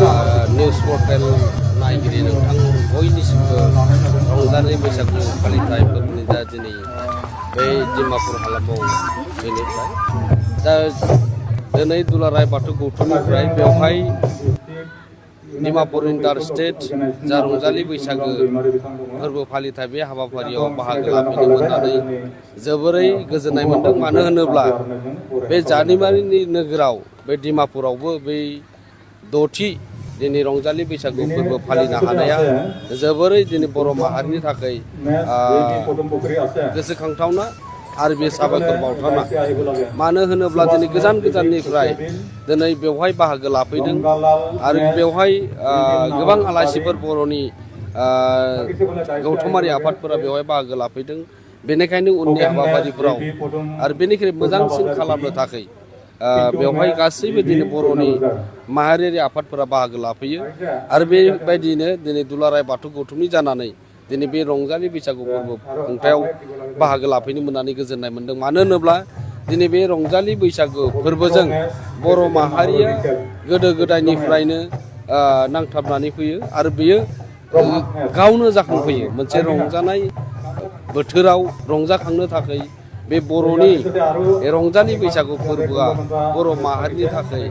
News portal नायगिरि नोंथां बयनिसिमबो रंजालि बैसागु फालिथाय फोरबोनि दा दिनै बै डिमापुर हालामाव बेनिफ्राय दा दिनै दुलाराय बाथौ गौथुमनिफ्राय बेवहाय डिमापुर इन्टारस्टेट जा रंजालि बैसागो फोरबो फालिथाय बे हाबाफारियाव बाहागो लाफैनो मोननानै जोबोरै गोजोननाय मोन्दों। मानो होनोब्ला बे जानिमारि नोगोराव बे डिमापुरावबो बै दथि दिनै रंजालि बैसागु फोरबो फालिनो हानाया जोबोरै दिनै बर' माहारिनि थाखाय गोसोखांथावना आरो बे साबायखर बावथावना। मानो होनोब्ला दिनै गोजान गोजाननिफ्राय दिनै बेवहाय बाहागो लाफैदों आरो बेवहाय गोबां आलासिफोर बर'नि गौथुमारि आफादफोरा बेवहाय बाहागो लाफैदों। बेनिखायनो उननि हाबाफारिफोराव आरो बेनिख्रुइ मोजांसिन खालामनो थाखाय बेवहाय गासैबो दिनै बर'नि माहारियारि आफादफोरा बाहागो लाफैयो आरो बेबायदियैनो दिनै दुलाराय बाथौ गौथुमनि जानानै दिनै बे रंजालि बैसागु फोरबो खुंथायाव बाहागो लाफैनो मोननानै गोजोननाय मोन्दों। मानो होनोब्ला दिनै बे रंजालि बैसागु फोरबोजों बर' माहारिया गोदो गोदायनिफ्रायनो नांथाबनानै फैयो आरो बेयो गावनो जाखांफैयो। मोनसे रंजानाय बोथोराव रंजाखांनो थाखाय बे बर'नि रंजालि बैसागु फोरबोआ बर' माहारिनि थाखाय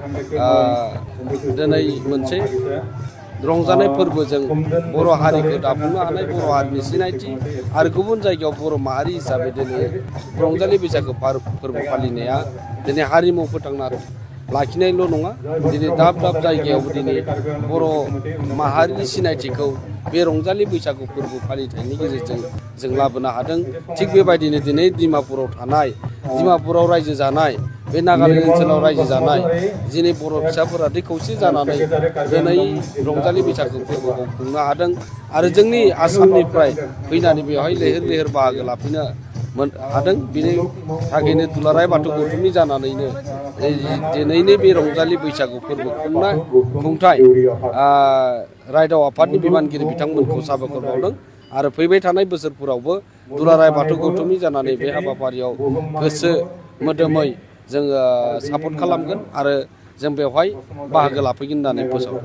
दिनै मोनसे रंजानाय फोरबोजों बर' हारिखौ दाफुंनो हानाय बर' हारिनि सिनायथि आरो गुबुन जायगायाव बर' माहारि हिसाबै दिनै रंजालि बैसागु फोरबो फालिनाया दिनै हारिमु फोथांना लाखिनायल' नङा, दिनै दाब दाब जायगायावबो दिनै बर' माहारिनि सिनायथिखौ बे रंजालि बैसागु फोरबो फालिथायनि गेजेरजों जों लाबोनो हादों। थिग बेबायदिनो दिनै डिमापुराव रायजो जानाय बे नागालेण्ड ओनसोलाव रायजो जानाय दिनै बर' फिसाफोरा खौसे जानानै दिनै रंजालि बैसागु फोरबोखौ खुंनो हादों आरो जोंनि आसामनिफ्राय फैनानै बेवहाय लैहोर लैहोर बाहागो लाफैनो हादों। बिनि थाखायनो दुलाराय बाथौ गौथुमनि जानानैनो दिनैनि बे रंजालि बैसागु फोरबो खुंथाय रायदाव आफादनि बिबानगिरि बिथांमोनखौ साबायखर बावदों आरो फैबाय थानाय बोसोरफोरावबो दुलाराय बाथौ गौथुमनि जानानै बे हाबाफारियाव गोसो मोदोमै जोङो सापर्ट खालामगोन आरो जों बेवहाय बाहागो लाफैगोन होननानै फोसावो।